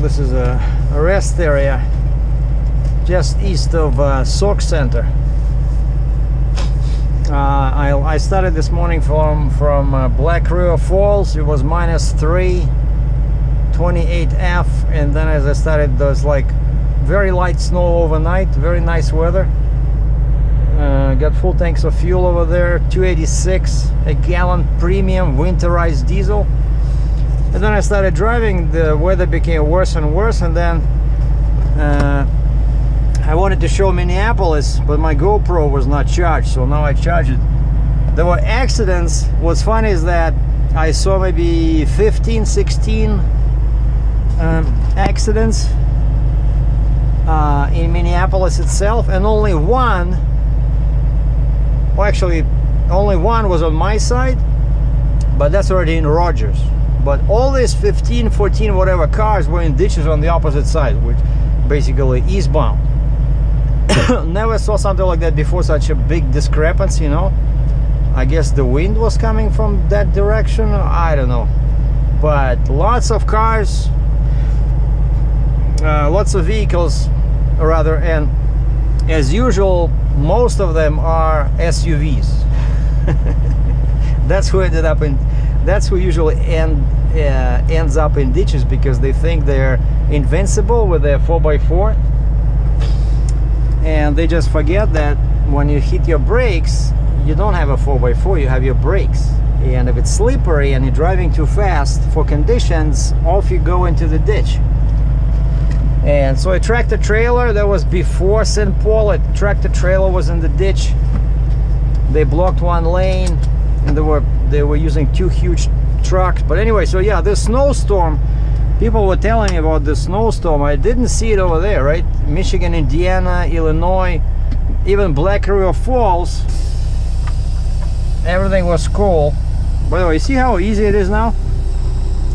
This is a rest area just east of Sauk Center. I started this morning from Black River Falls. It was -3, 28F, and then as I started, there's like very light snow overnight, very nice weather. Got full tanks of fuel over there, 286 a gallon premium winterized diesel. And then I started driving, the weather became worse and worse, and then I wanted to show Minneapolis, but my GoPro was not charged, so now I charge it. There were accidents. What's funny is that I saw maybe 15, 16 accidents in Minneapolis itself, and only one, well, actually only one was on my side, but that's already in Rogers. But all these 15, 14, whatever cars were in ditches on the opposite side, which basically eastbound. Never saw something like that before, such a big discrepancy, you know. I guess the wind was coming from that direction, I don't know. But lots of cars, lots of vehicles rather, and as usual, most of them are SUVs. That's who ended up in, that's who usually ends up in ditches, because they think they're invincible with their 4x4, and they just forget that when you hit your brakes, you don't have a 4x4, you have your brakes. And if it's slippery and you're driving too fast for conditions, off you go into the ditch. And so a tractor trailer that was before St. Paul, a tractor trailer was in the ditch. They blocked one lane, and they were using two huge trucks. But anyway, so yeah, this snowstorm, people were telling me about the snowstorm. I didn't see it over there, right? Michigan, Indiana, Illinois, even Black River Falls, everything was cool. By the way, see how easy it is now?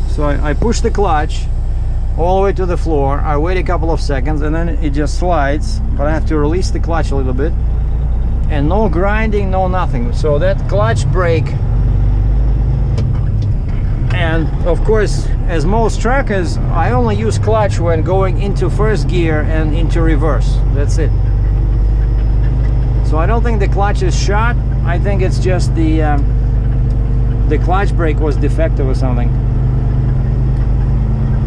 So I push the clutch all the way to the floor, I wait a couple of seconds, and then it just slides, but I have to release the clutch a little bit, and no grinding, no nothing. So that clutch brake, and of course, as most truckers, I only use clutch when going into first gear and into reverse. That's it. So I don't think the clutch is shot. I think it's just the clutch brake was defective or something.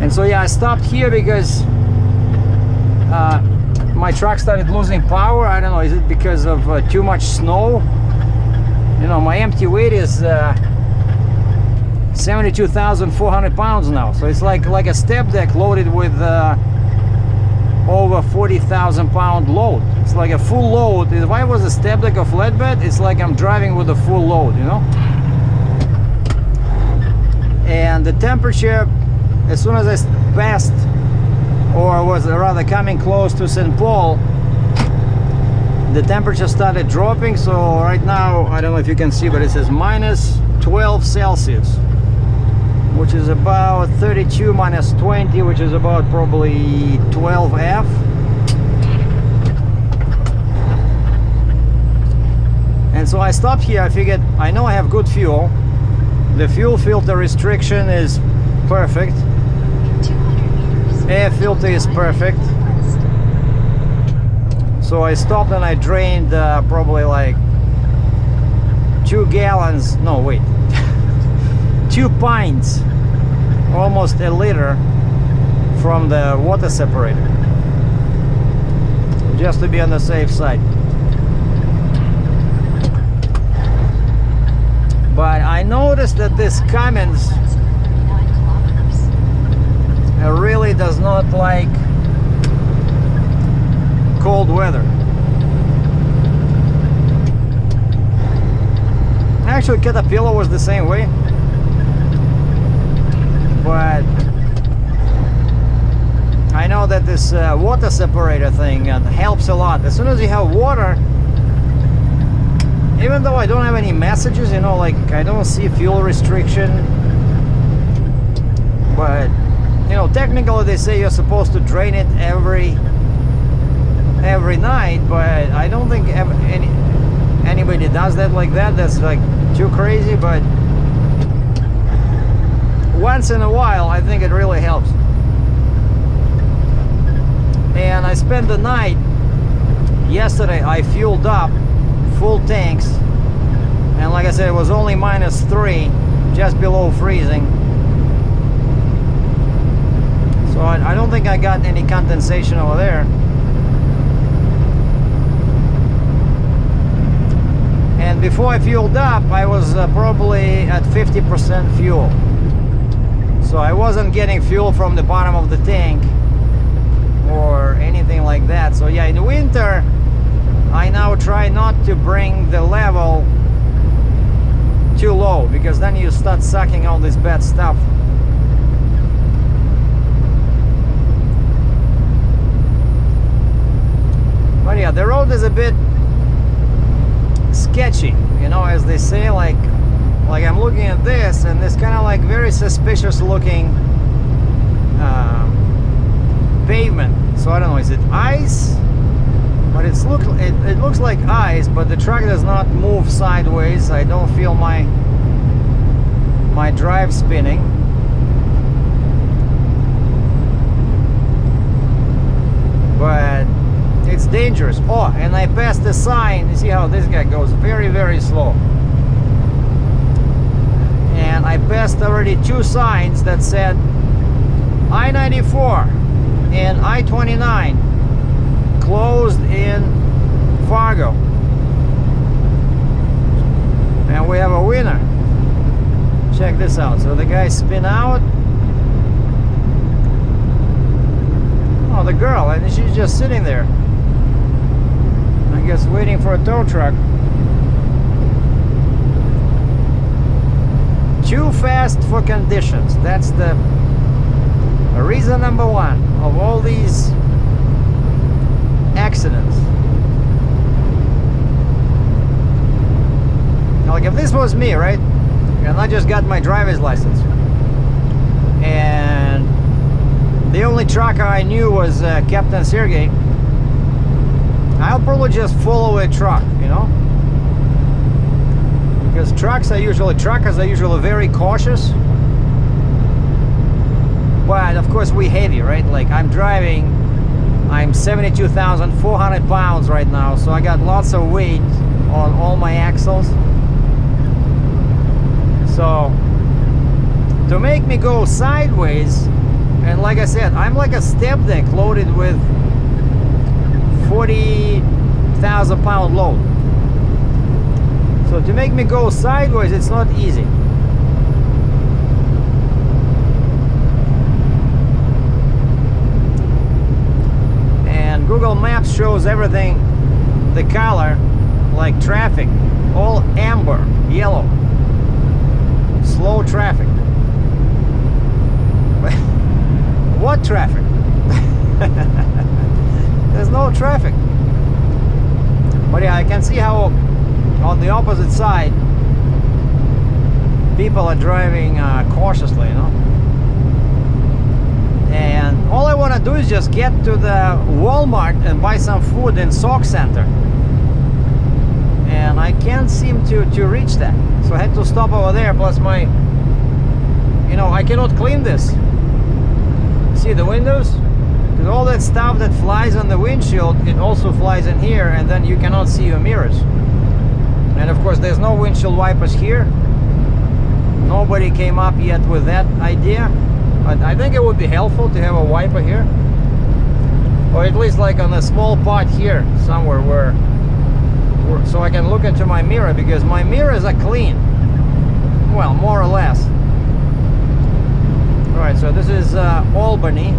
And so yeah, I stopped here because my truck started losing power. I don't know, is it because of too much snow? You know, my empty weight is 72,400 pounds now, so it's like a step deck loaded with over 40,000 pound load. It's like a full load. If I was a step deck of flatbed, it's like I'm driving with a full load, you know. And the temperature, as soon as I passed, or was rather coming close to St. Paul, the temperature started dropping. So right now, I don't know if you can see, but it says -12 Celsius, which is about 32 -20, which is about probably 12F. And so I stopped here. I figured, I know I have good fuel. The fuel filter restriction is perfect. Air filter is perfect. So I stopped and I drained probably like 2 gallons, no wait, 2 pints, almost a liter from the water separator, just to be on the safe side. But I noticed that this Cummins really does not like cold weather. Actually, Caterpillar was the same way, but I know that this water separator thing helps a lot. As soon as you have water, even though I don't have any messages, you know, like I don't see fuel restriction, but you know, technically they say you're supposed to drain it every night, but I don't think anybody does that like that. That's like too crazy. But once in a while, I think it really helps. And I spent the night yesterday. I fueled up full tanks, and like I said, it was only -3, just below freezing. So I don't think I got any condensation over there. And before I fueled up, I was probably at 50% fuel. So I wasn't getting fuel from the bottom of the tank or anything like that. So yeah, in winter, I now try not to bring the level too low, because then you start sucking all this bad stuff. But yeah, the road is a bit sketchy, you know, as they say. Like I'm looking at this, and this kind of like very suspicious looking pavement. So I don't know, is it ice? But it looks like ice, but the truck does not move sideways. I don't feel my drive spinning. But it's dangerous. Oh, and I passed the sign. You see how this guy goes very, very slow. And I passed already 2 signs that said I-94 and I-29 closed in Fargo. And we have a winner. Check this out. So the guy spin out. Oh, the girl, and she's just sitting there, I guess waiting for a tow truck. Too fast for conditions. That's the reason number 1 of all these accidents. Now, like if this was me, right, and I just got my driver's license, and the only trucker I knew was Captain Sergey, I'll probably just follow a truck, you know, because truckers are usually very cautious. But of course we heavy, right? Like I'm 72,400 pounds right now, so I got lots of weight on all my axles. So to make me go sideways, and like I said, I'm like a step deck loaded with 40,000 pound load. So to make me go sideways, it's not easy. And Google Maps shows everything, the color, like traffic, all amber, yellow, slow traffic. What traffic? There's no traffic. But yeah, I can see how on the opposite side people are driving cautiously, you know. And all I want to do is just get to the Walmart and buy some food in Sauk Center, and I can't seem to reach that. So I had to stop over there. Plus my, you know, I cannot clean this. See the windows? Because all that stuff that flies on the windshield, it also flies in here, and then you cannot see your mirrors. And of course there's no windshield wipers here. Nobody came up yet with that idea. But I think it would be helpful to have a wiper here, or at least like on a small pot here somewhere where so I can look into my mirror, because my mirrors are clean, well, more or less. Alright, so this is Albany,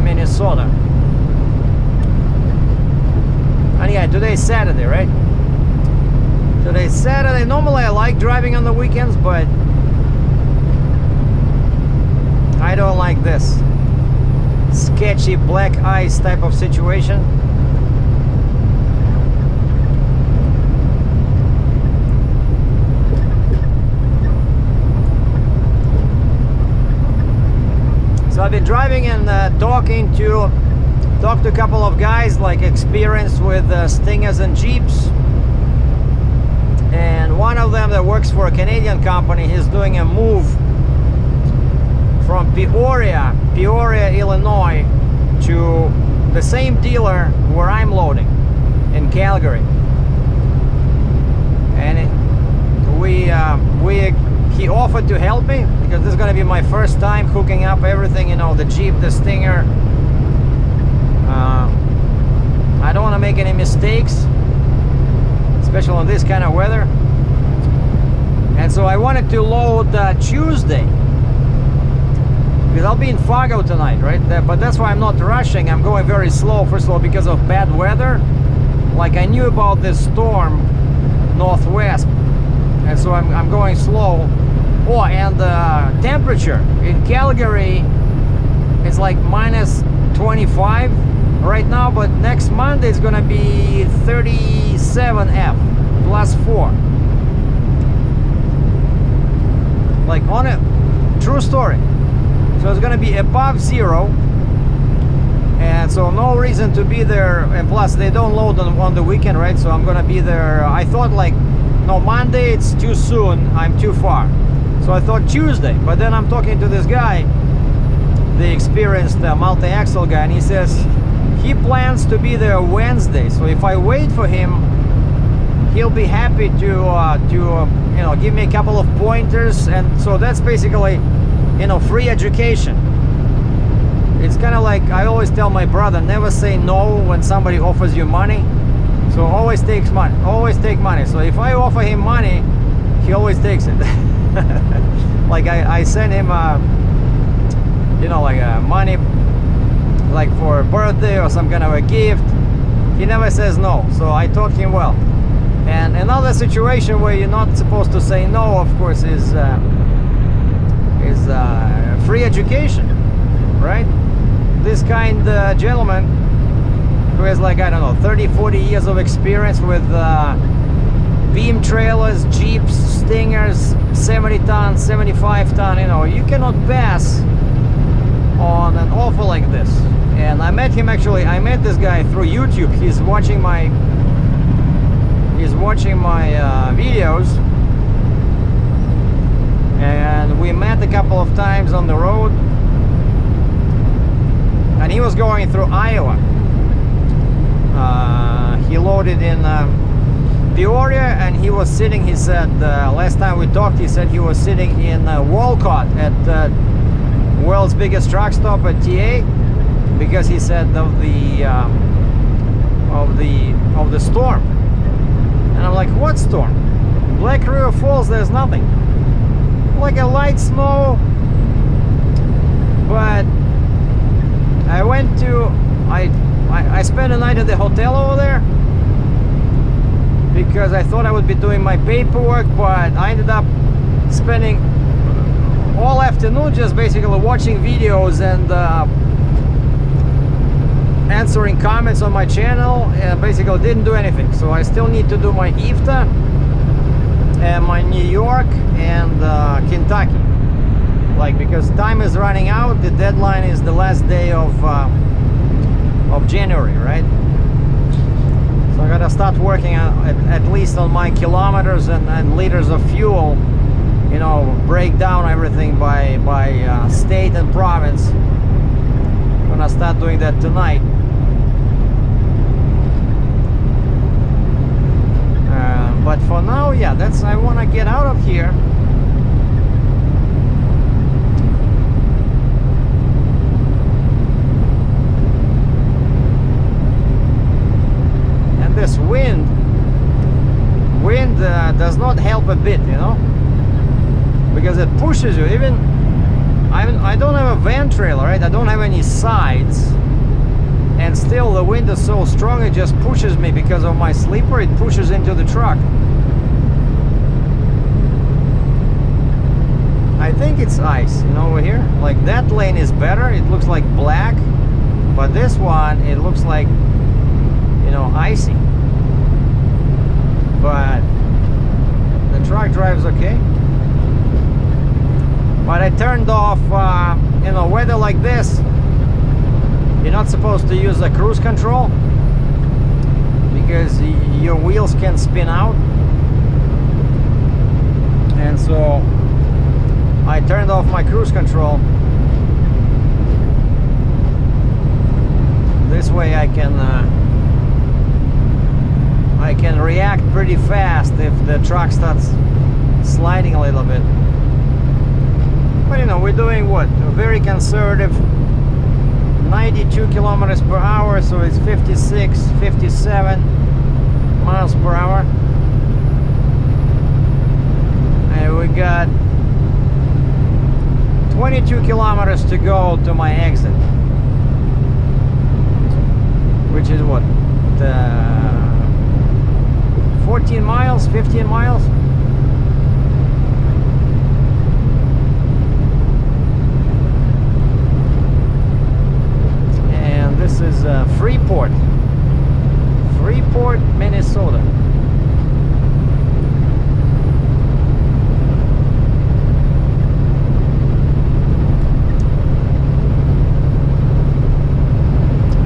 Minnesota. And yeah, today's Saturday, right? Today's Saturday. Normally I like driving on the weekends, but I don't like this sketchy black ice type of situation. So I've been driving and talked to a couple of guys like experienced with Stingers and Jeeps. And one of them that works for a Canadian company, he's doing a move from Peoria, Illinois to the same dealer where I'm loading in Calgary. And he offered to help me because this is going to be my first time hooking up everything, you know, the Jeep, the Stinger. I don't want to make any mistakes, especially on this kind of weather. And so I wanted to load Tuesday, because I'll be in Fargo tonight, right? But that's why I'm not rushing. I'm going very slow, first of all, because of bad weather. Like, I knew about this storm northwest, and so I'm going slow. Oh, and the temperature in Calgary is like minus 25 right now, but next Monday it's gonna be 37 plus 4. Like, on a true story. So it's gonna be above 0, and so no reason to be there. And plus they don't load on the weekend, right? So I'm gonna be there. I thought, like, no, Monday it's too soon, I'm too far. So I thought Tuesday, but then I'm talking to this guy, the experienced multi-axle guy, and he says he plans to be there Wednesday. So if I wait for him, he'll be happy to you know, give me a couple of pointers. And so that's basically, you know, free education. It's kind of like, I always tell my brother, never say no when somebody offers you money. So always takes money, always take money. So if I offer him money, he always takes it. Like, I send him you know, like money, like for a birthday or some kind of a gift. He never says no, so I taught him well. And another situation where you're not supposed to say no, of course, is free education, right? This kind gentleman who has, like, I don't know, 30-40 years of experience with beam trailers, Jeeps, Stingers, 70 ton, 75 ton, you know, you cannot pass on an offer like this. And I met him, actually, I met this guy through YouTube. He's watching my videos, and we met a couple of times on the road. And he was going through Iowa. He loaded in Peoria, and he was sitting, he said, last time we talked, he said he was sitting in Walcott at world's biggest truck stop at TA, because he said of the storm. And I'm like, what storm? Black River Falls, there's nothing. Like a light snow. But I went to, I spent a night at the hotel over there because I thought I would be doing my paperwork, but I ended up spending all afternoon just basically watching videos and answering comments on my channel, and basically didn't do anything. So I still need to do my IFTA and my New York and Kentucky, like, because time is running out. The deadline is the last day of January, right? So I gotta start working at least on my kilometers and liters of fuel, you know, break down everything by state and province. I'm gonna start doing that tonight. But for now, yeah, that's, I want to get out of here. And this wind does not help a bit, you know, because it pushes you. Even I don't have a van trailer, right? I don't have any sides, and still the wind is so strong, it just pushes me. Because of my sleeper, it pushes into the truck. I think it's ice, you know, over here. Like, that lane is better, it looks like black, but this one, it looks like, you know, icy. But the truck drives okay. But I turned off, you know, weather like this, you're not supposed to use the cruise control because your wheels can spin out. And so I turned off my cruise control, This way I can react pretty fast if the truck starts sliding a little bit. But you know, we're doing what? A very conservative 92 kilometers per hour, so it's 56, 57 miles per hour. And we got 22 kilometers to go to my exit, which is what? 14 miles, 15 miles? And this is Freeport, Minnesota.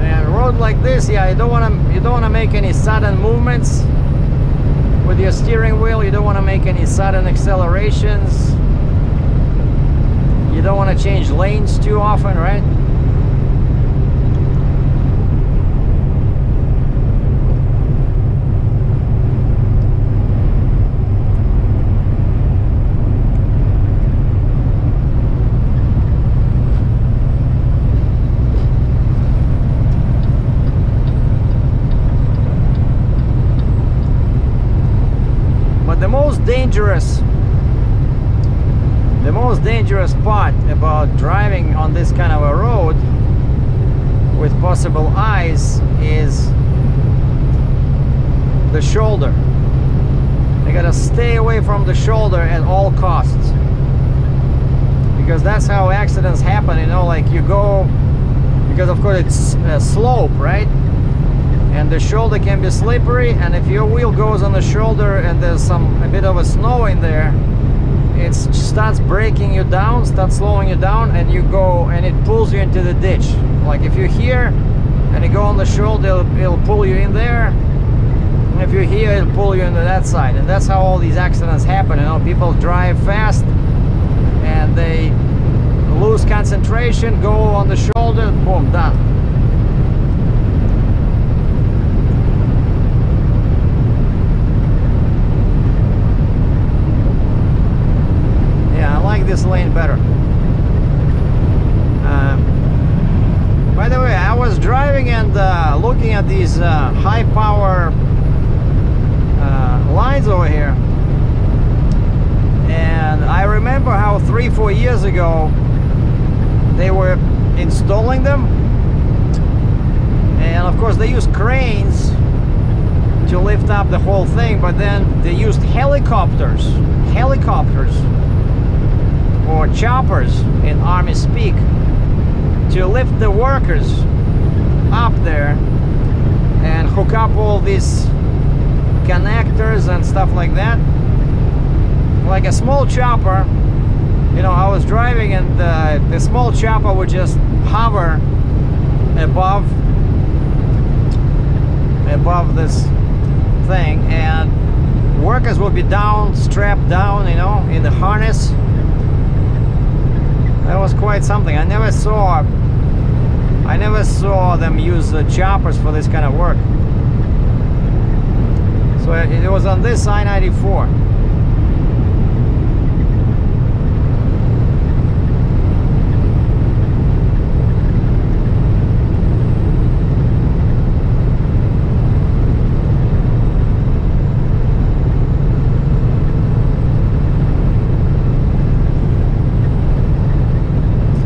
And a road like this, yeah, you don't want to make any sudden movements with your steering wheel. You don't want to make any sudden accelerations. You don't want to change lanes too often, right? The most dangerous part about driving on this kind of a road with possible ice is the shoulder. You gotta stay away from the shoulder at all costs, because that's how accidents happen, you know, like you go, because of course it's a slope, right? And the shoulder can be slippery, and if your wheel goes on the shoulder and there's a bit of a snow in there, it starts breaking you down, starts slowing you down, and you go, and it pulls you into the ditch. Like if you're here and you go on the shoulder, it'll pull you in there, and if you're here, it'll pull you into that side. And that's how all these accidents happen, you know. People drive fast and they lose concentration, go on the shoulder, boom, done. This lane better. By the way, I was driving and looking at these high power lines over here, and I remember how 3-4 years ago they were installing them, and of course they used cranes to lift up the whole thing, but then they used helicopters or choppers in Army speak to lift the workers up there and hook up all these connectors and stuff like that. Like a small chopper, you know, I was driving and the small chopper would just hover above this thing, and workers would be down, strapped down, you know, in the harness. That was quite something. I never saw them use choppers for this kind of work. So it was on this I-94.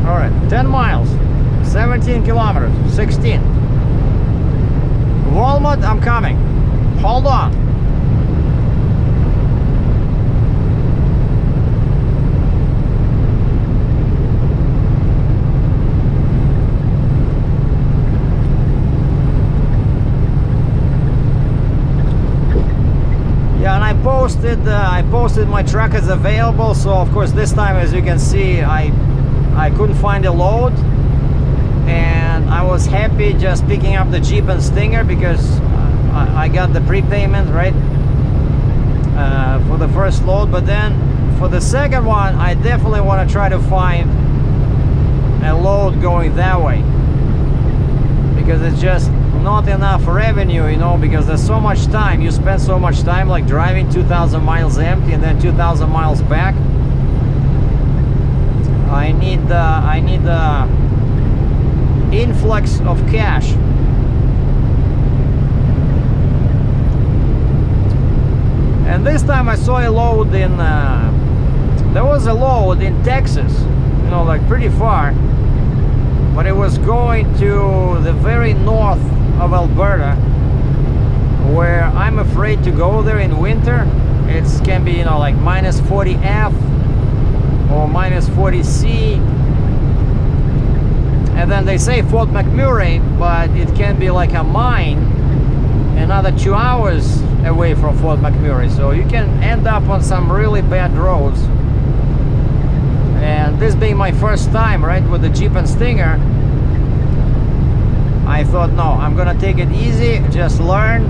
All right, 10 miles, 17 kilometers, 16. Walmart, I'm coming. Hold on. Yeah, and I posted my truck is available. So of course this time, as you can see, I couldn't find a load, and I was happy just picking up the Jeep and Stinger because I got the prepayment, right, for the first load. But then for the second one, I definitely want to try to find a load going that way, because it's just not enough revenue, you know, because there's so much time. You spend so much time like driving 2,000 miles empty and then 2,000 miles back. I need the influx of cash. And this time I saw a load in there was a load in Texas, you know, like pretty far, but it was going to the very north of Alberta, where I'm afraid to go there in winter. It can be, you know, like minus 40 F or minus 40 C. And then they say Fort McMurray, but it can be like a mine another 2 hours away from Fort McMurray, so you can end up on some really bad roads. And this being my first time, right, with the Jeep and Stinger, I thought, no, I'm gonna take it easy, just learn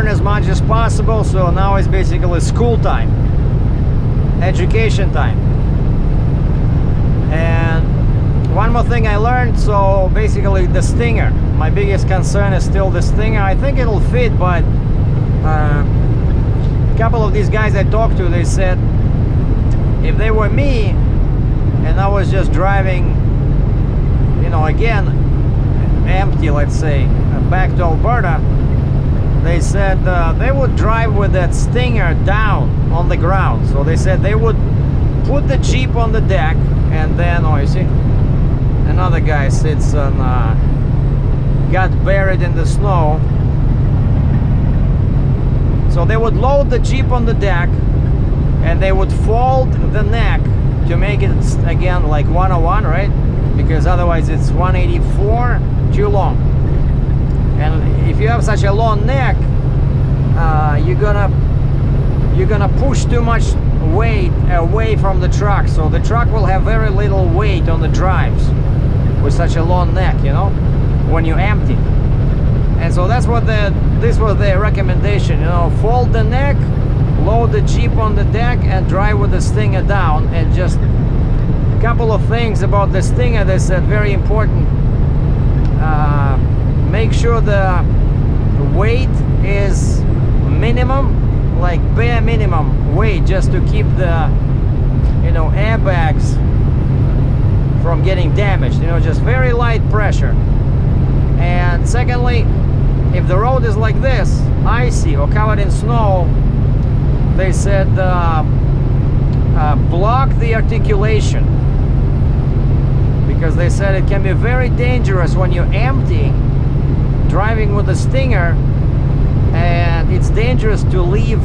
as much as possible. So now it's basically school time, education time. And one more thing I learned, so basically the Stinger, my biggest concern is still the Stinger. I think it'll fit, but a couple of these guys I talked to, they said if they were me and I was just driving, you know, again empty, let's say, back to Alberta, they said they would drive with that Stinger down on the ground. So they said they would put the Jeep on the deck, and then, oh, you see, another guy sits on, got buried in the snow. So they would load the Jeep on the deck, and they would fold the neck to make it, again, like 101, right? Because otherwise it's 184, too long. And if you have such a long neck, you're gonna push too much weight away from the truck. So the truck will have very little weight on the drives with such a long neck, you know, when you empty. And so that's what this was their recommendation, you know, fold the neck, load the Jeep on the deck, and drive with the Stinger down. And just a couple of things about the Stinger they said very important. Make sure the weight is minimum, like bare minimum weight, just to keep the, you know, airbags from getting damaged, you know, just very light pressure. And secondly, if the road is like this, icy or covered in snow, they said block the articulation, because they said it can be very dangerous when you're empty driving with the Stinger, and it's dangerous to leave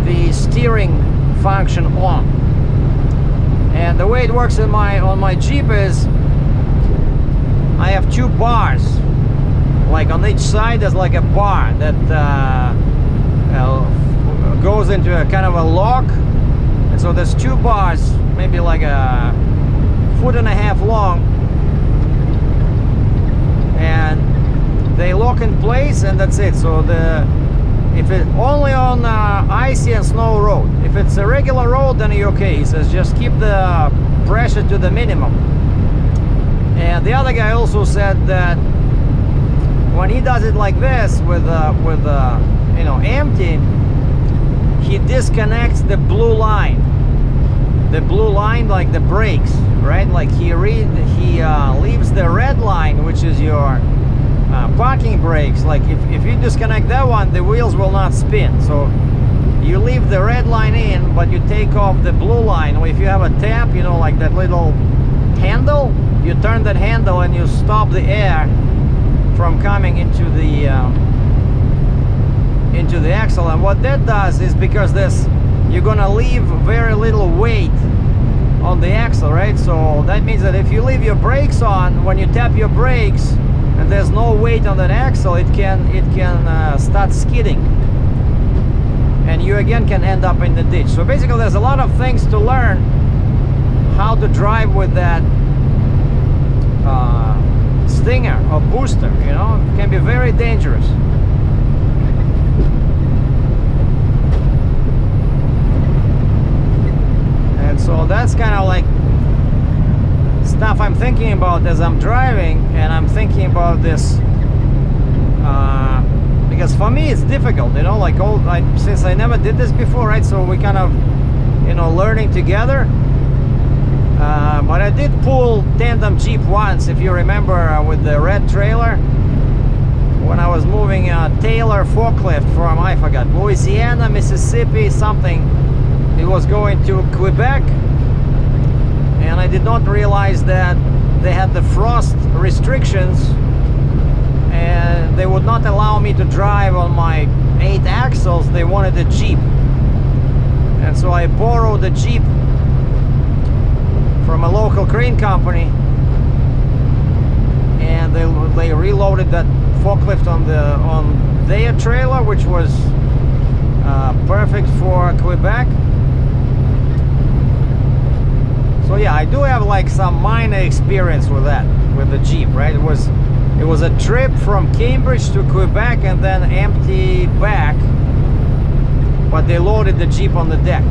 the steering function on. And the way it works on my Jeep is I have two bars, like on each side there's like a bar that goes into a kind of a lock. And so there's two bars, maybe like a 1.5 feet long, and they lock in place, and that's it. So if it's only on icy and snow road, if it's a regular road, then you're okay. He says just keep the pressure to the minimum. And the other guy also said that when he does it like this with you know, empty, he disconnects the blue line. The blue line, like the brakes, right? Like he leaves the red line, which is your parking brakes. Like if you disconnect that one, the wheels will not spin. So you leave the red line in, but you take off the blue line. Or if you have a tap, you know, like that little handle, you turn that handle and you stop the air from coming into the axle. And what that does is, because you're gonna leave very little weight on the axle, right? So that means that if you leave your brakes on, when you tap your brakes and there's no weight on that axle, it can start skidding, and you again can end up in the ditch. So basically there's a lot of things to learn how to drive with that Stinger or booster, you know. It can be very dangerous. And so that's kind of like stuff I'm thinking about as I'm driving, and I'm thinking about this because for me it's difficult, you know, like since I never did this before, right? So we kind of, you know, learning together. But I did pull tandem Jeep once, if you remember, with the red trailer, when I was moving a Taylor forklift from, I forgot, Louisiana, Mississippi, something. It was going to Quebec, and I did not realize that they had the frost restrictions, and they would not allow me to drive on my 8 axles. They wanted a Jeep, and so I borrowed a Jeep from a local crane company, and they reloaded that forklift on their trailer, which was perfect for Quebec. So yeah, I do have like some minor experience with that, with the Jeep, right? It was a trip from Cambridge to Quebec and then empty back, but they loaded the Jeep on the deck.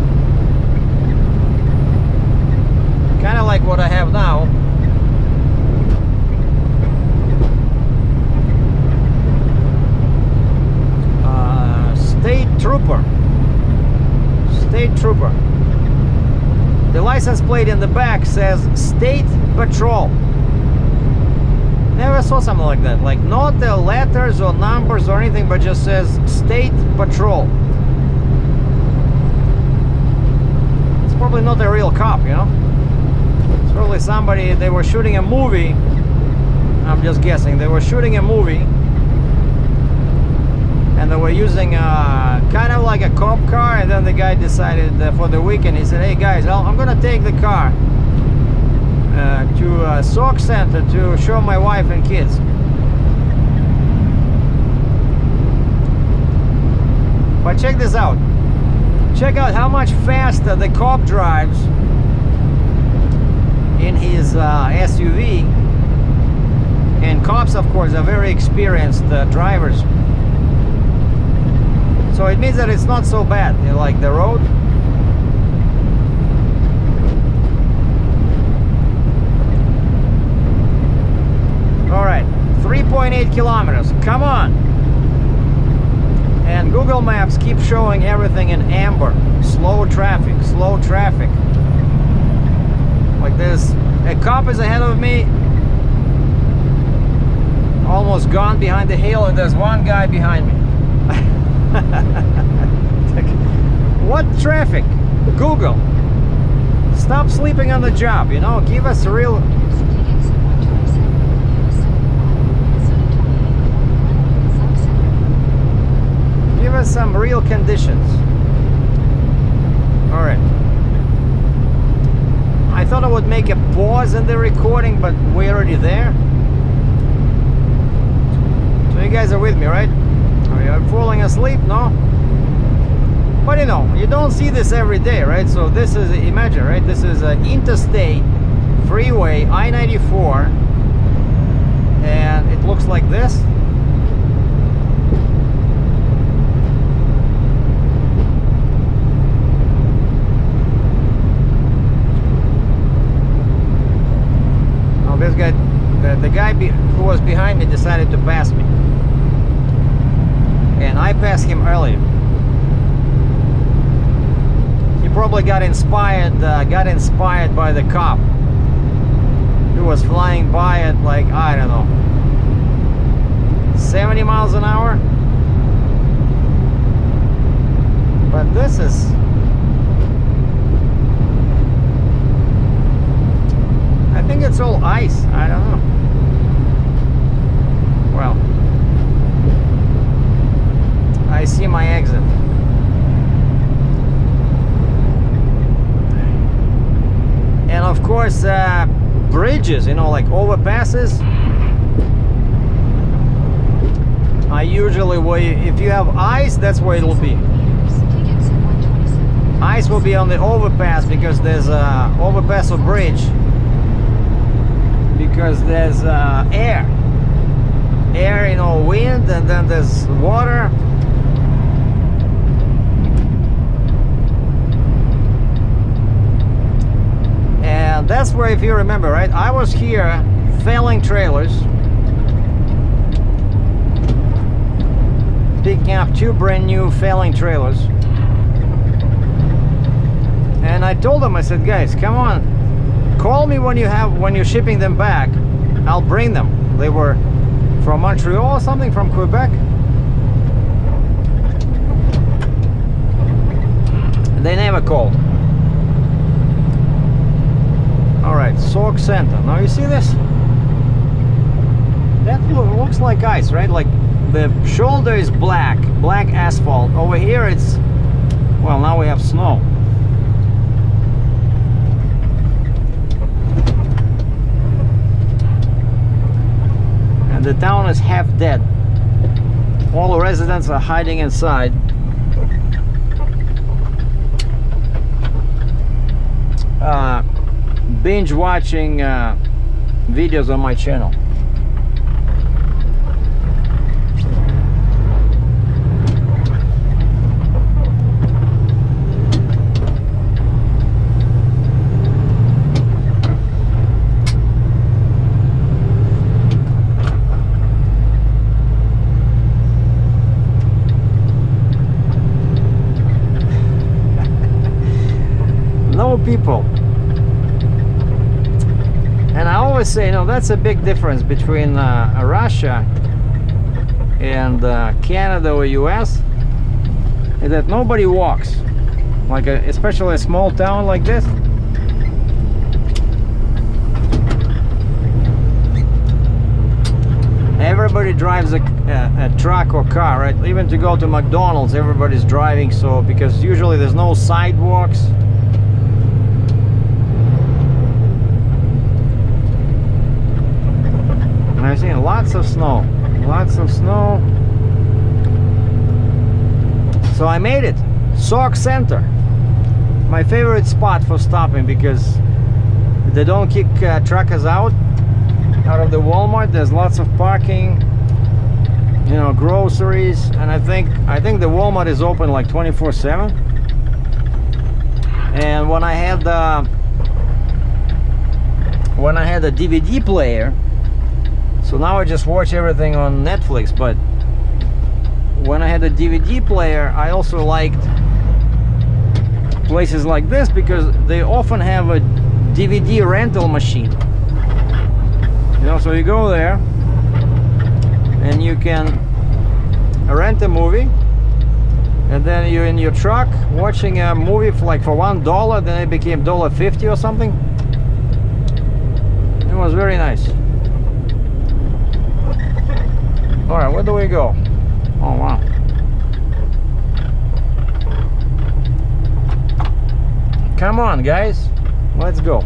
Kind of like what I have now. State Trooper. The license plate in the back says State Patrol. Never saw something like that. Like not the letters or numbers or anything, but just says State Patrol. It's probably not a real cop, you know? It's probably somebody, they were shooting a movie. I'm just guessing. They were shooting a movie, and they were using kind of like a cop car, and then the guy decided for the weekend, he said, hey guys, I'm gonna take the car to a sock center to show my wife and kids. But check this out. Check out how much faster the cop drives in his SUV. And cops, of course, are very experienced drivers. So it means that it's not so bad, you know, like the road. All right, 3.8 kilometers, come on. And Google Maps keeps showing everything in amber. Slow traffic, slow traffic. Like there's a cop is ahead of me, almost gone behind the hill, and there's one guy behind me. What traffic? Google, stop sleeping on the job, you know, give us real. Give us some real conditions. All right. I thought I would make a pause in the recording, but we're already there. So you guys are with me, right? Are you falling asleep? No? But you know, you don't see this every day, right? So this is, imagine, right? This is an interstate freeway, I-94, and it looks like this. Now this guy, the guy who was behind me decided to pass me, and I passed him earlier. Probably got inspired by the cop who was flying by at like, I don't know, 70 miles an hour. But this is, I think it's all ice. I don't know. Well, I see my exit. And of course, bridges, you know, like overpasses. I usually, if you have ice, that's where it'll be. Ice will be on the overpass because there's a overpass or bridge. Because there's air, you know, wind, and then there's water. That's where, if you remember, right, I was here failing trailers, picking up 2 brand new failing trailers, and I told them, I said, guys, come on, call me when you're shipping them back, I'll bring them. They were from Montreal or something, from Quebec. They never called. All right, Sauk Center. Now you see this? That looks like ice, right? Like the shoulder is black asphalt. Over here it's, well, now we have snow. And the town is half dead. All the residents are hiding inside. Binge watching videos on my channel. No people. And I always say, you know, that's a big difference between Russia and Canada or US, is that nobody walks. Like especially a small town like this. Everybody drives a truck or car, right? Even to go to McDonald's, everybody's driving, so because usually there's no sidewalks. And I've seen lots of snow. So I made it. Sauk Center. My favorite spot for stopping because they don't kick truckers out of the Walmart. There's lots of parking, you know, groceries, and I think the Walmart is open like 24/7. And when I had the DVD player, so now I just watch everything on Netflix, but when I had a DVD player, I also liked places like this because they often have a DVD rental machine. You know, so you go there and you can rent a movie, and then you're in your truck watching a movie for like for $1, then it became $1.50 or something. It was very nice. All right, where do we go? Oh wow. Come on guys, let's go.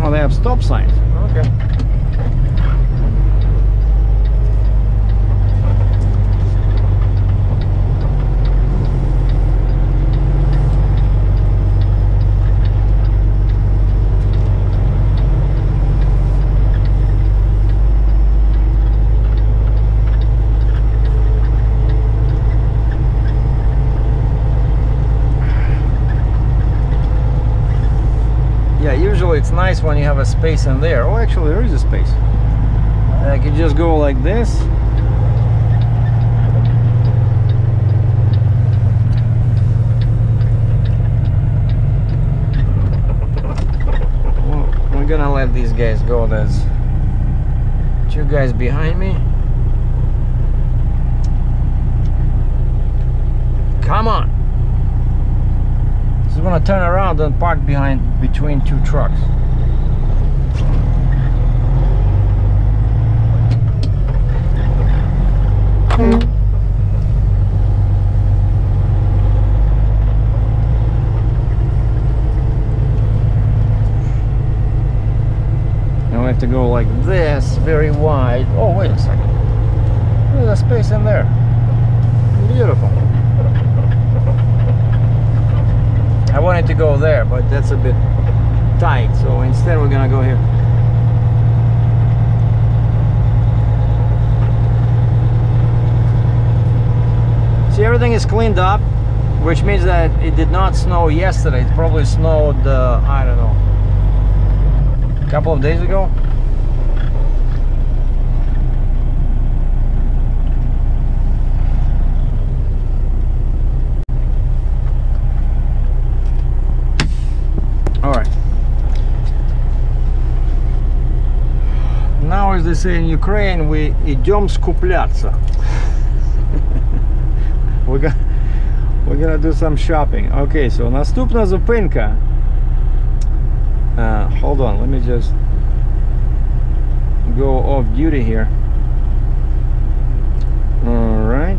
Oh, they have stop signs. Okay. Usually it's nice when you have a space in there. Oh, actually there is a space. I can just go like this. Well, we're gonna let these guys go. There's 2 guys behind me. Come on. So I'm gonna turn around and park between 2 trucks. Now we have to go like this, very wide. Oh, wait a second. There's a space in there. Beautiful. I wanted to go there, but that's a bit tight, so instead we're gonna go here. See, everything is cleaned up, which means that it did not snow yesterday. It probably snowed, I don't know, a couple of days ago. All right. Now, as they say in Ukraine, we идем скупляться. We're gonna do some shopping. Okay, so наступна зупинка. Hold on, let me just go off duty here. All right,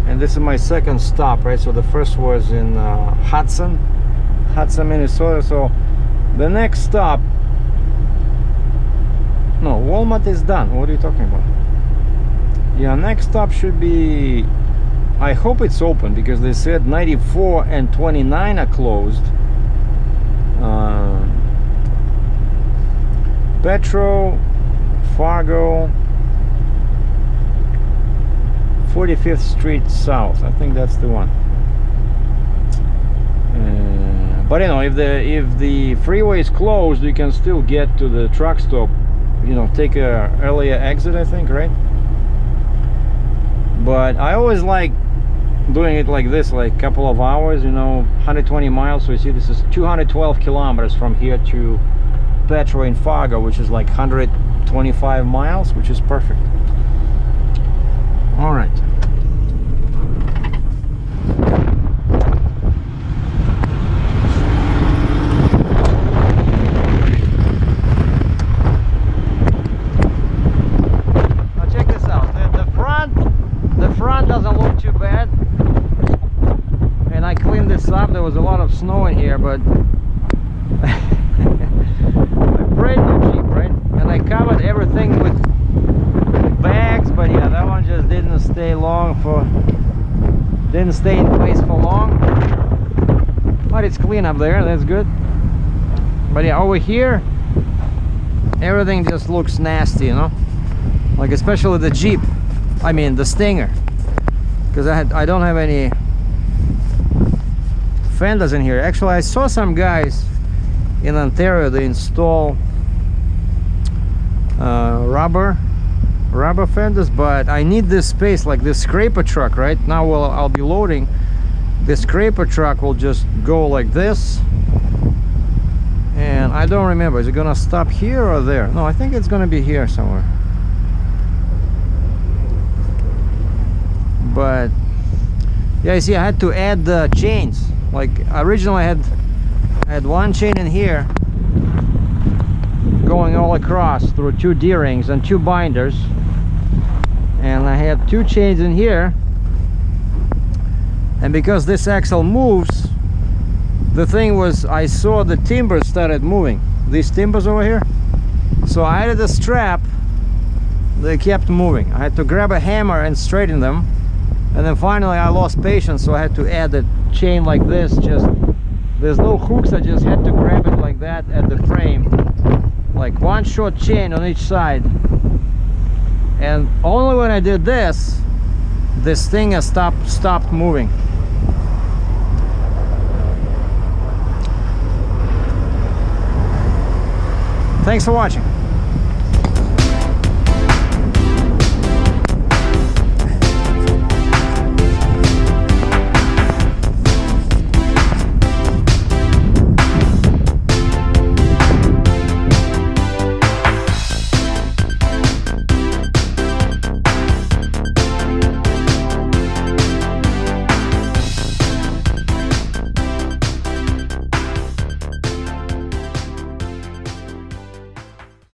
and this is my second stop, right? So the first was in Hudson, Minnesota. So the next stop, no, Walmart is done. What are you talking about? Yeah, next stop should be, I hope it's open, because they said 94 and 29 are closed. Petro, Fargo, 45th Street South. I think that's the one. But you know, if the freeway is closed, you can still get to the truck stop. You know, take a earlier exit, I think, right? But I always like doing it like this, like a couple of hours, you know, 120 miles. So you see, this is 212 kilometers from here to Petro in Fargo, which is like 125 miles, which is perfect. All right. Now check this out. The front doesn't look too bad. And I cleaned this up. There was a lot of snow in here, but brand new Jeep, right? And I covered everything with bags, but yeah, that one just didn't stay in place for long. But it's clean up there, that's good. But yeah, over here everything just looks nasty, you know, like especially the Jeep, I mean the Stinger, because I don't have any fenders in here. Actually, I saw some guys in Ontario, they install rubber fenders, but I need this space, like this scraper truck right now. Well, I'll be loading. The scraper truck will just go like this, and I don't remember, is it gonna stop here or there? No, I think it's gonna be here somewhere. But yeah, you see, I had to add the chains. Like originally I had one chain in here going all across through 2 D-rings and 2 binders, and I had 2 chains in here. And because this axle moves, the thing was, I saw the timbers started moving, these timbers over here. So I added a strap, they kept moving. I had to grab a hammer and straighten them, and then finally I lost patience, so I had to add a chain like this. Just there's no hooks, I just had to grab it like that at the frame, like one short chain on each side. And only when I did this thing has stopped moving. Thanks for watching.